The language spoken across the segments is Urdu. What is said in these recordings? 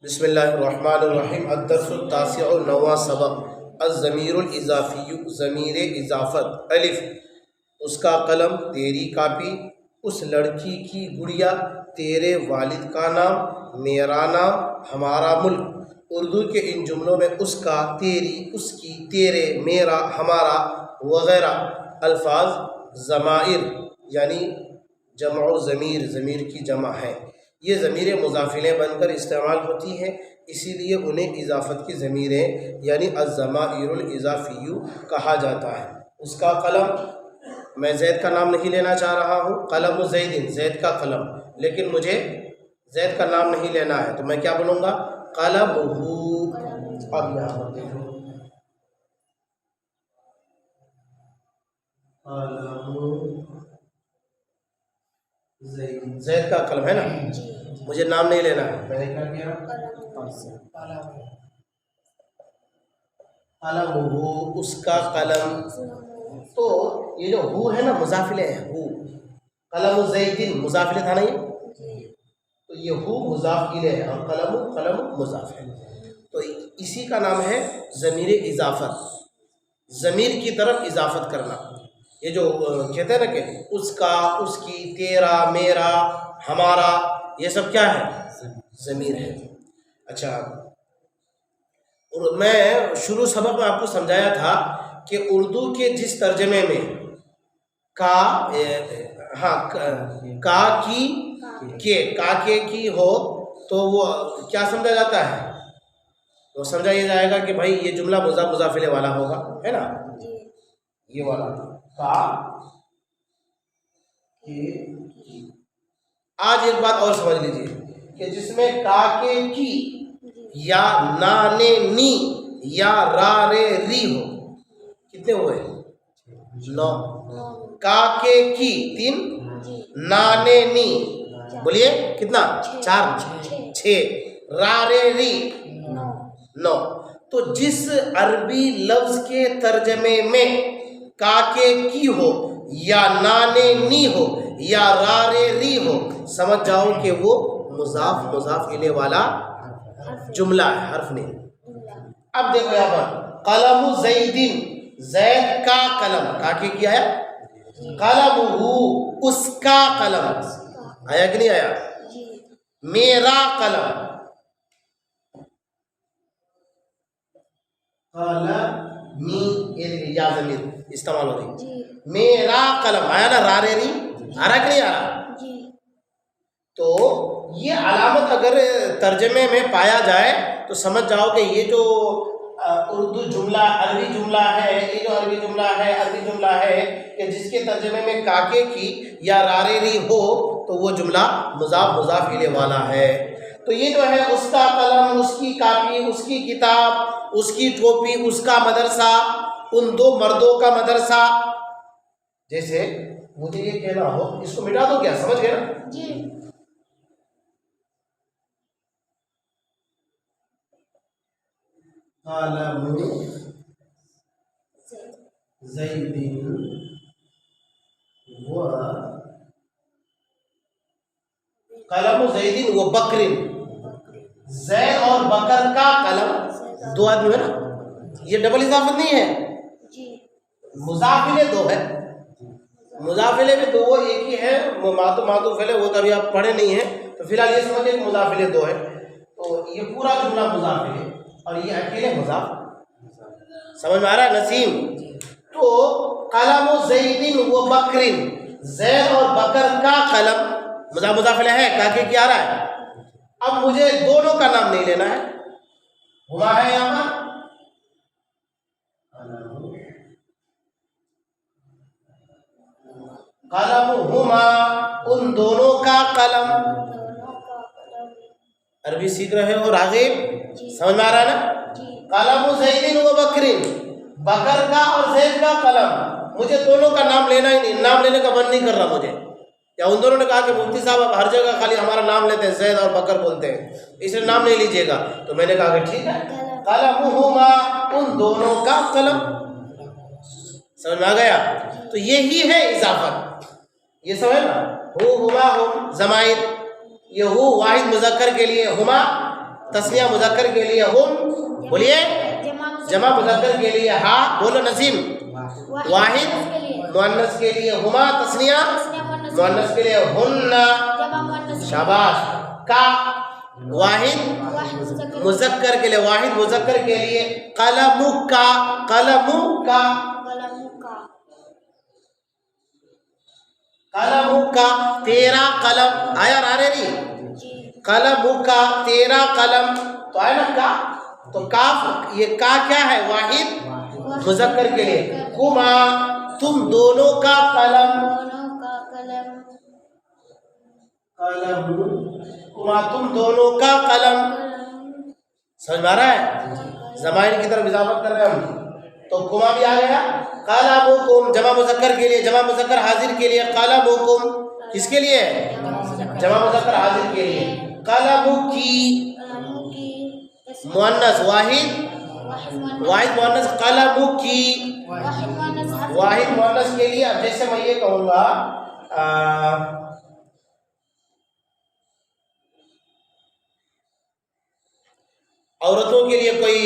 بسم اللہ الرحمن الرحیم۔ الدرس التاسع، 9واں سبق، الضمیر الاضافی، ضمیر اضافت۔ الف، اس کا قلم، تیری کاپی، اس لڑکی کی گڑیا، تیرے والد کا نام، میرا نام، ہمارا ملک۔ اردو کے ان جملوں میں اس کا، تیری، اس کی، تیرے، میرا، ہمارا وغیرہ الفاظ ضمائر یعنی جمع ضمیر، ضمیر کی جمع ہے۔ یہ ضمیر مضافلیں بن کر استعمال ہوتی ہیں، اسی لیے انہیں اضافت کی ضمیریں یعنی الضمائر الاضافی کہا جاتا ہے۔ اس کا قلم، میں زید کا نام نہیں لینا چاہ رہا ہوں، قلم زید، زید کا قلم، لیکن مجھے زید کا نام نہیں لینا ہے تو میں کیا بولوں گا؟ قلمہ۔ اب یہاں پر دیکھو، زید کا قلم ہے نا، مجھے نام نہیں لینا ہے، میں نے کیا کیا؟ قلمہ، اس کا قلم۔ تو یہ جو ہو ہے نا مضافلے ہے، ہو، قلم زید مضافلے تھا نا یہ، تو یہ ہو مضاف الیہ ہے اور قلم مضاف ہے، تو اسی کا نام ہے ضمیر اضافت، ضمیر کی طرف اضافت کرنا۔ یہ جو کہتے ہیں نا کہ اس کا، اس کی، تیرا، میرا، ہمارا، یہ سب کیا ہے؟ ضمیر ہے۔ اچھا، اور میں شروع سبق میں آپ کو سمجھایا تھا کہ اردو کے جس ترجمے میں کا کی ہو تو وہ کیا سمجھا جاتا ہے؟ تو سمجھا یہ جائے گا کہ بھائی یہ جملہ مضاف مضافلے والا ہوگا، ہے نا، یہ والا کا کی۔ آج ایک بات اور سمجھ لیجیے کہ جس میں کا کے کی یا نا نے نی یا را رے ری ہو، کتنے ہوئے؟ 9۔ کا کے کی 3، نا نے نی بولیے کتنا؟ 4، 6، را رے ری 9۔ تو جس عربی لفظ کے ترجمے میں کا کے کی ہو یا نا نے نی ہو یا را رے ری ہو، سمجھ جاؤ کہ وہ مضاف الیہ والا جملہ ہے، حرف نہیں۔ اب دیکھو یہاں پر قلم زیدن، زید کا قلم، کا کے کیا ہے؟ قلمہ، اس کا قلم، آیا کہ نہیں آیا؟ میرا قلم، قلمی، یا ضمیر استعمال ہو رہی، میرا قلم، آیا نا را رے ری، آ رہا کہ نہیں آ رہا؟ تو یہ علامت اگر ترجمے میں پایا جائے تو سمجھ جاؤ کہ یہ جو اردو جملہ، عربی جملہ ہے، یہ جو عربی جملہ ہے کہ جس کے ترجمے میں کاکے کی یا رارے ری ہو تو وہ جملہ مضاف الیہ والا ہے۔ تو یہ جو ہے اس کا قلم، اس کی کاپی، اس کی کتاب، اس کی ٹوپی، اس کا مدرسہ، ان 2 مردوں کا مدرسہ، جیسے مجھے یہ کہنا ہو، اس کو مٹا دو، کیا سمجھ گئے نا؟ جی۔ قلم زید و قلم زید و بکر، زید اور بکر کا قلم، 2 آدمی ہے نا، یہ ڈبل اضافت نہیں ہے، مضاف الیہ 2 ہے، مضاف الیہ بھی 2، وہ ایک ہی ہے، معطوف الیہ، وہ تو ابھی آپ پڑھے نہیں ہیں تو فی الحال یہ سمجھے کہ مضاف الیہ 2 ہے، تو یہ پورا جملہ مضاف الیہ اور یہ اکیلے مضاف، سمجھ میں آ رہا ہے نسیم؟ تو قلم زید و بکر، زید اور بکر کا قلم، مضاف الیہ ہے، کا کے کیا آ رہا ہے؟ اب مجھے دونوں کا نام نہیں لینا ہے، ہوا ہے یہاں پر قلم ہما، ان دونوں کا قلم، عربی سیکھ رہے ہو راغب؟ سمجھ میں آ رہا ہے نا؟ قلم زید و بکر، بکر کا اور زید کا قلم، مجھے دونوں کا نام لینا ہی نہیں، نام لینے کا من نہیں کر رہا مجھے، یا ان دونوں نے کہا کہ مفتی صاحب آپ ہر جگہ خالی ہمارا نام لیتے ہیں، زید اور بکر بولتے ہیں، اس لیے نام نہیں لیجیے گا، تو میں نے کہا کہ ٹھیک ہے، قلمہما، ان دونوں کا قلم، سمجھ میں آ گیا؟ تو یہی ہے اضافت، یہ سمجھ نا، ہو، ہما، ہم ضمائر، یہ ہو واحد مذکر کے لیے، ہما تسنیہ مذکر کے لیے ہم، بولیے جمع مذکر کے لیے ہا، بولو نسیم، واحد مؤنث کے لیے ہما، تسنیہ مؤنث کے لیے ہن، شاباش، کا واحد مذکر کے لیے، واحد مذکر کے لیے قلم کا، قلم کا، قلم کا، تیرا قلم، آیا رارے نہیں، قلم کا تیرا قلم، تو آیا نا کا، تو کاف، یہ کا کیا ہے، واحد مذکر کے لیے، کما تم دونوں کا قلم، قلم کما تم دونوں کا قلم، سمجھ میں آ رہا ہے؟ ضمائر کی طرف اضافت کر رہے ہیں ہم، تو کما بھی آ گیا، قلمکم جمع مذکر کے لیے، جمع مذکر حاضر کے لیے، قلمکم کس کے لیے، جمع مذکر حاضر کے لیے، قلمکی مؤنث واحد، واحد مؤنث، قلمکی واحد مؤنث کے لیے، اب جیسے میں یہ کہوں گا عورتوں کے لیے کوئی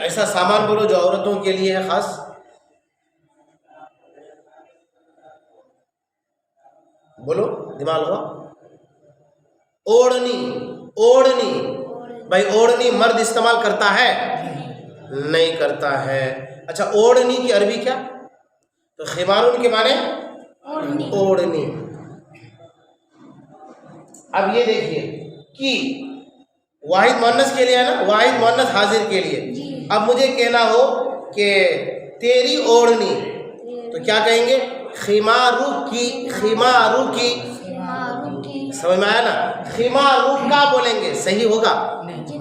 ایسا سامان بولو جو عورتوں کے لیے ہے خاص، بولو دماغ ہوا، اوڑھنی، اوڑھنی، بھائی اوڑھنی مرد استعمال کرتا ہے، نہیں کرتا ہے، اچھا اوڑھنی کی عربی کیا، تو خمارون کے معنی اوڑھنی، اب یہ دیکھیے کہ واحد مؤنث کے لیے ہے نا، واحد مؤنث حاضر کے لیے، اب مجھے کہنا ہو کہ تیری اوڑھنی، تو کیا کہیں گے، خمارو کی، خمارو کی، سمجھ میں آیا نا، خمارو کا بولیں گے، صحیح ہوگا،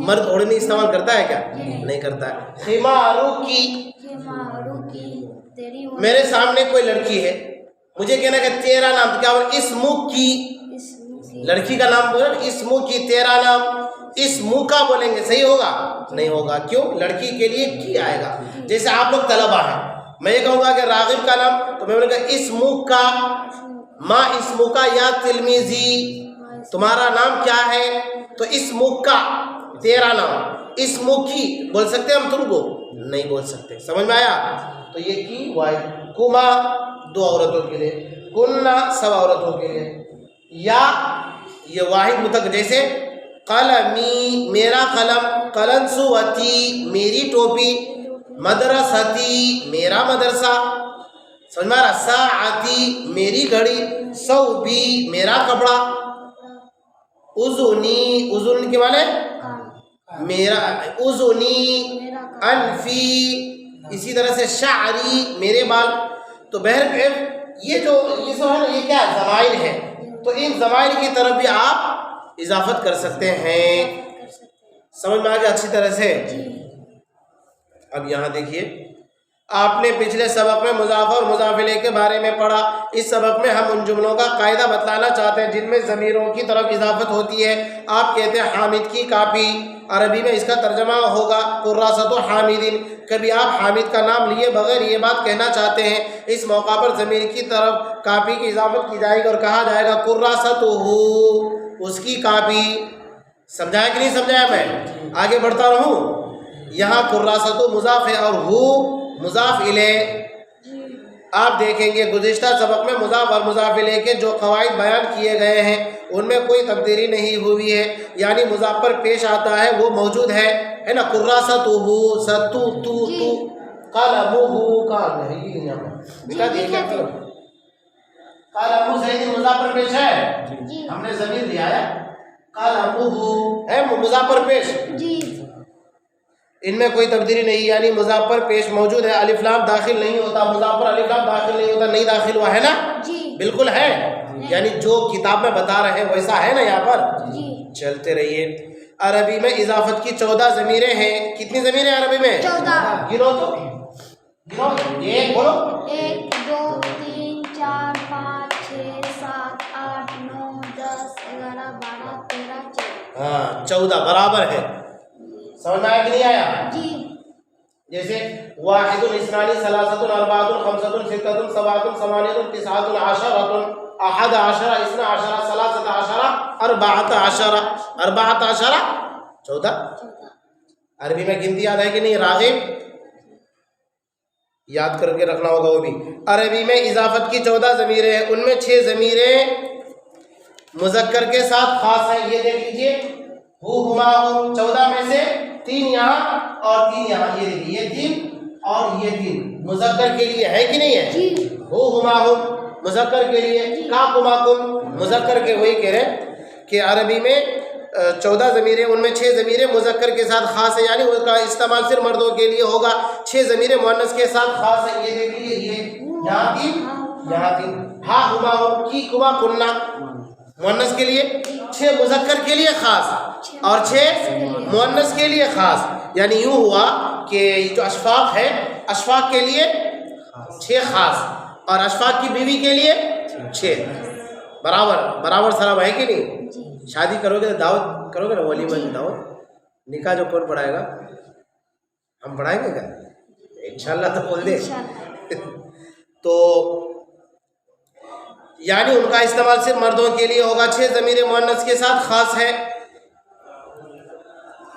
مرد اوڑھنی استعمال کرتا ہے کیا، نہیں کرتا ہے، خمارو کی، میرے سامنے کوئی لڑکی ہے، مجھے کہنا کہ تیرا نام، کیا بولے، اسمو کی، لڑکی کا نام بولے، اسمو کی، تیرا نام، اسمو کا بولیں گے، صحیح ہوگا، نہیں ہوگا، کیوں، لڑکی کے لیے کی آئے گا، جیسے آپ لوگ طلبہ ہیں، میں یہ کہوں گا کہ راغب کا نام، تو میں بولوں گا اسمو کا، ما اسمو کا یا تلمیزی، تمہارا نام کیا ہے، تو اسمو کا تیرا نام، اسمو کی بول سکتے ہم تم کو، نہیں بول سکتے، سمجھ میں آیا، تو یہ کی واحد، کما دو عورتوں کے لیے، کننا سب عورتوں کے لیے، یا یہ واحد متک، جیسے قلمی میرا قلم، قلنسوتی میری ٹوپی، مدرستی میرا مدرسہ، سمجھ میں آ رہا، ساعتی میری گھڑی، ثوبی میرا کپڑا، اذنی، اذن کے معنی میرا، اذنی، انفی، اسی طرح سے شعری میرے بال، تو بہرکیف یہ جو ہے نا، یہ کیا ضمائر ہے، تو ان ضمائر کی طرف بھی آپ اضافت کر سکتے ہیں، سمجھ میں آ گیا اچھی طرح سے، اب یہاں دیکھیے، آپ نے پچھلے سبق میں مضاف اور مضاف الیہ کے بارے میں پڑھا، اس سبق میں ہم ان جملوں کا قاعدہ بتلانا چاہتے ہیں جن میں ضمیروں کی طرف اضافت ہوتی ہے، آپ کہتے ہیں حامد کی کاپی، عربی میں اس کا ترجمہ ہوگا قراصۃ حامد، کبھی آپ حامد کا نام لیے بغیر یہ بات کہنا چاہتے ہیں، اس موقع پر ضمیر کی طرف کاپی کی اضافت کی جائے گی اور کہا جائے گا قراصۃ، اس کی کاپی، سمجھایا کہ نہیں سمجھایا، میں آگے بڑھتا رہوں، یہاں قراصۃ مضاف ہے اور ہو مضاف الیہ، آپ دیکھیں گے گزشتہ سبق میں مضاف اور مضاف الیہ کے جو قواعد بیان کیے گئے ہیں ان میں کوئی تبدیلی نہیں ہوئی ہے، یعنی مضاف پر پیش آتا ہے وہ موجود ہے نا، قراصۃہ، ستو، تو، قلمہ، کا نہیں بیٹا دیکھیں قلمہ زید مضاف پر پیش ہے، ہم نے ضمیر لیا ہے، قلمہ ہے مضاف پر پیش، ان میں کوئی تبدیلی نہیں، یعنی مضاف پر پیش موجود ہے، الف لام داخل نہیں ہوتا، مضاف پر الف لام داخل نہیں ہوتا، نہیں داخل ہوا ہے نا، بالکل ہے، یعنی جو کتاب میں بتا رہے ہیں ویسا ہے نا یہاں پر، چلتے رہیے، عربی میں اضافت کی 14 ضمیریں ہیں، کتنی ضمیریں عربی میں، 14، گنو تو، گنو، ایک بولو، 1 2 3 4 5 6 7 8 9 10 11 12 13 14، ہاں 14 برابر ہے، سمجھ میں آیا کہ نہیں آیا، جیسے واحد، اثنان، ثلاثۃ، اربعۃ، خمسۃ، ستۃ، سبعۃ، ثمانیۃ، تسعۃ، عشرۃ، احد عشر، اثنا عشر، ثلاثۃ عشر، اربعۃ عشر، اربعۃ عشر، 14 عربی میں گنتی یاد ہے کہ نہیں؟ راغب یاد کر کے رکھنا ہوگا وہ بھی. عربی میں اضافت کی 14 ضمیریں ہیں، ان میں 6 ضمیریں مذکر کے ساتھ خاص ہیں. یہ دیکھ لیجئے ہو ہما ہم، 14 میں سے 3 یہاں اور 3 یہاں. یہ دیکھیے یہ 3 اور یہ 3 مذکر کے لیے ہے کہ نہیں ہے؟ ہو ہما ہم مذکر کے لیے، کا کما کم مذکر کے. وہی کہہ رہے ہیں کہ عربی میں 14 ضمیریں، ان میں 6 ضمیریں مذکر کے ساتھ خاص ہے، یعنی اس کا استعمال صرف مردوں کے لیے ہوگا. 6 ضمیریں مؤنث کے ساتھ خاص ہے. یہ دیکھ لیجیے یہ یہاں 3 یہاں 3. ہا ہما ہم، کی کما کننا مؤنث کے لیے، 6 مذکر کے لیے خاص اور 6 مؤنث کے لیے خاص. یعنی یوں ہوا کہ جو اشفاق ہے، اشفاق کے لیے 6 خاص اور اشفاق کی بیوی کے لیے 6. برابر سراب ہے کہ نہیں؟ شادی کرو گے تو دعوت کرو گے نا، ولیمہ کی دعوت. نکاح جو کون پڑھائے گا؟ ہم پڑھائیں گے کیا؟ انشاءاللہ تو بول دے. تو یعنی ان کا استعمال صرف مردوں کے لیے ہوگا. 6 ضمیر مؤنث کے ساتھ خاص ہے.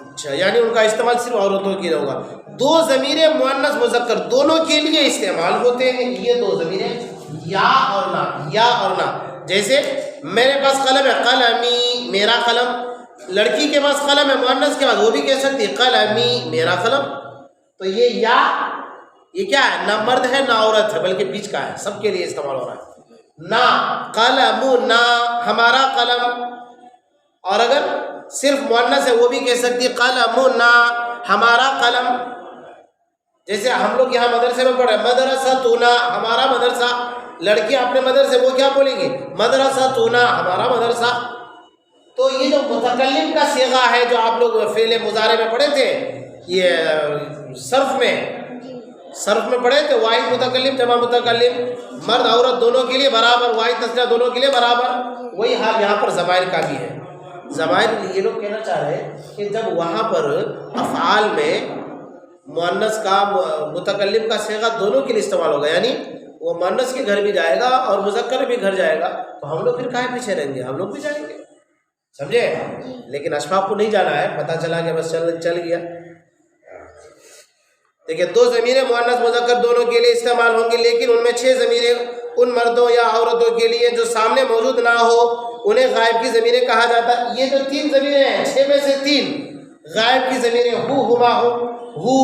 اچھا، یعنی ان کا استعمال صرف عورتوں کے لیے ہوگا. 2 ضمیر مؤنث مذکر دونوں کے لیے استعمال ہوتے ہیں. یہ 2 ضمیریں یا اور نا، یا اور نا. جیسے میرے پاس قلم ہے، قلمی میرا قلم. لڑکی کے پاس قلم ہے مؤنث کے بعد، وہ بھی کہہ سکتی ہے قلمی میرا قلم. تو یہ یا یہ کیا ہے؟ نہ مرد ہے نہ عورت ہے، بلکہ بیچ کا ہے، سب کے لیے استعمال ہو رہا ہے. نا قلم، نا ہمارا قلم. اور اگر صرف مؤنث ہے وہ بھی کہہ سکتی ہے قلم نا ہمارا قلم. جیسے ہم لوگ یہاں مدرسے میں پڑھے مدرسۃنا ہمارا مدرسہ. لڑکیاں اپنے مدرسے وہ کیا بولیں گی؟ مدرسۃنا ہمارا مدرسہ. تو یہ جو متکلم کا صیغہ ہے جو آپ لوگ فعل مضارع میں پڑھے تھے، یہ صرف میں پڑھے تھے، واحد متکلم جمع متکلم، مرد عورت دونوں کے لیے برابر، واحد تسنیہ دونوں کے لیے برابر. وہی حال یہاں پر ضمائر کا بھی ہے. ضمائر یہ لوگ کہنا چاہ رہے ہیں کہ جب وہاں پر افعال میں مؤنث کا متکلم کا صیغہ دونوں کے لیے استعمال ہوگا، یعنی وہ مؤنث کے گھر بھی جائے گا اور مذکر بھی گھر جائے گا، تو ہم لوگ پھر کہاں پیچھے رہیں گے؟ ہم لوگ بھی جائیں گے. سمجھے؟ لیکن اشفاق کو نہیں جانا ہے، پتہ چلا کہ بس چل گیا. دیکھیں 2 ضمیریں مؤنث مذکر دونوں کے لیے استعمال ہوں گی، لیکن ان میں 6 ضمیریں ان مردوں یا عورتوں کے لیے جو سامنے موجود نہ ہو انہیں غائب کی ضمیریں کہا جاتا ہے. یہ جو 3 ضمیریں ہیں، 6 میں سے 3 غائب کی ضمیریں. ہو ہما ہو، ہو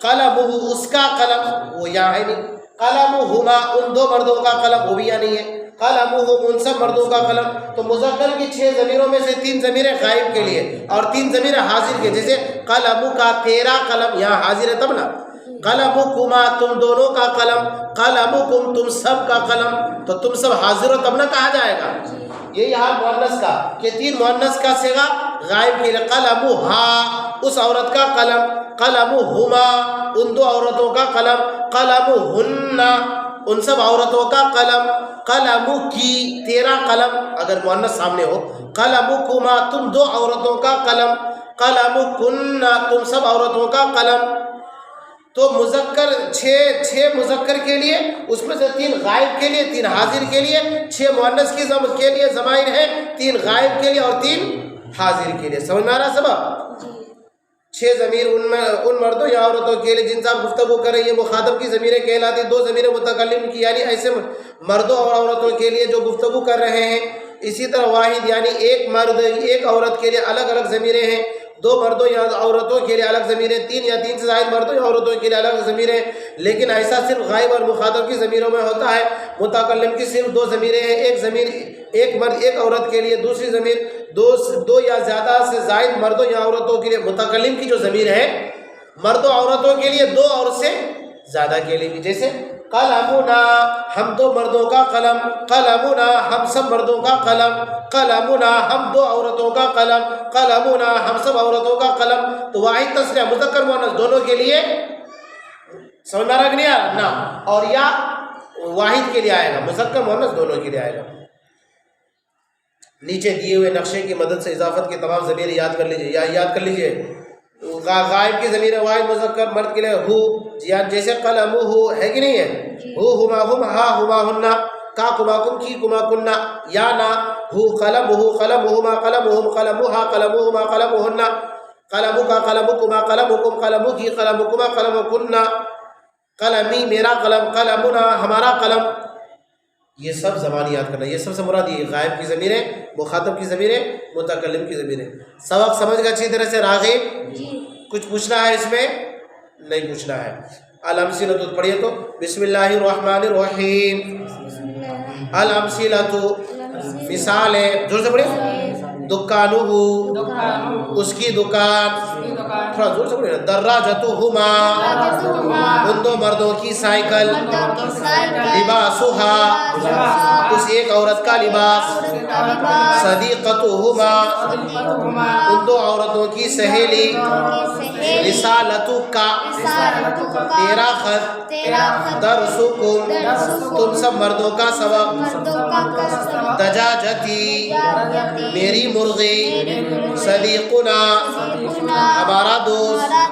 قلم ہو اس کا قلم، وہ یہاں ہے نہیں. قلم ہما ان 2 مردوں کا قلم، وہ بھی یہاں نہیں ہے. قلم ہم ان سب مردوں کا قلم. تو مذکر کی 6 ضمیروں میں سے 3 ضمیریں غائب کے لیے اور 3 ضمیریں حاضر کے. جیسے قلم کا تیرا قلم، یہاں حاضر ہے تب نا. قلم کما تم دونوں کا قلم، قلم کم تم سب کا قلم. تو تم سب حاضر ہو تب نہ کہا جائے گا. یہی حال مؤنث کا کہ 3 مؤنث کا صیغہ غائب کے لیے. قلم ہا اس عورت کا قلم، قلم ہما ان 2 عورتوں کا قلم، قلم ہن ان سب عورتوں کا قلم، قلم کی تیرا قلم اگر مؤنث سامنے ہو، قلم کما تم 2 عورتوں کا قلم، قلم کن تم سب عورتوں کا قلم. تو مذکر 6 مذکر کے لیے، اس میں سے 3 غائب کے لیے، 3 حاضر کے لیے. 6 مؤنث کے لیے ضمائر ہیں، 3 غائب کے لیے اور 3 حاضر کے لیے. سمجھ میں آ رہا سبب؟ 6 ضمیر ان مردوں یا عورتوں کے لیے جن سے آپ گفتگو کر رہے ہیں، یہ مخاطب کی ضمیریں کہلاتی. 2 ضمیریں متکلم کی، یعنی ایسے مردوں اور عورتوں کے لیے جو گفتگو کر رہے ہیں. اسی طرح واحد یعنی ایک مرد ایک عورت کے لیے الگ الگ ضمیریں ہیں. 2 مردوں یا عورتوں کے لیے الگ ضمیریں، 3 یا 3 سے زائد مردوں یا عورتوں کے لیے الگ ضمیریں. لیکن ایسا صرف غائب اور مخاطب کی ضمیروں میں ہوتا ہے. متکلم کی صرف 2 ضمیریں ہیں، ایک ضمیر ایک مرد ایک عورت کے لیے، دوسری ضمیر 2 یا زیادہ سے زائد مردوں یا عورتوں کے لیے. متکلم کی جو ضمیر ہے مردوں عورتوں کے لیے 2 اور سے زیادہ کے لیے بھی. جیسے قلمنا ہم 2 مردوں کا قلم، قلمنا ہم سب مردوں کا قلم، قلمنا ہم 2 عورتوں کا قلم، قلمنا ہم سب عورتوں کا قلم. تو واحد تسنیہ مذکر مؤنث دونوں کے لیے سمجھ میں نہیں آ رہا نا. اور یا واحد کے لیے آئے گا، مذکر مؤنث دونوں کے لیے آئے گا. نیچے دیے ہوئے نقشے کی مدد سے اضافت کے تمام ضمیر یاد کر لیجئے یا یاد کر لیجئے. غائب کی ضمیر واحد مذکر مرد کے لیے ہو، جیسے قلم ہو ہے کہ نہیں ہے. ہو ہما ہم، ہا ہما ہننا، کا کما کم، کی کما کننا. یا نا ہو قلم ہو، قلم ہما، قلم ہم، قلم ہا، قلم ہما، قلم ہننا. قلمک قلمکما قلمکم قلمکی قلمکما قلمکننا قلمی میرا قلم قلمنا ہمارا قلم. یہ سب زبان یاد کرنا. یہ سب سے مراد یہ غائب کی ضمیریں، مخاطب کی ضمیریں، متکلم کی ضمیریں. سبق سمجھ گئے اچھی طرح سے راغب؟ کچھ پوچھنا ہے اس میں؟ نہیں پوچھنا ہے. الامثلۃ پڑھیے تو. بسم اللہ الرحمن الرحیم. الامثلۃ مثال ہے، زور سے پڑھیے. دکانہ اس کی دکان. تھوڑا زور سے پڑھیے. دراجتہما ان دو مردوں کی سائیکل. لباسہا اس ایک عورت کا لباس. صدیقتہما ان دو عورتوں کی سہیلی. رسالتک تیرا خط. درسکم تم سب مردوں کا سبق. دجاجتی میری مرغی. صدیقنا ہمارا دوست.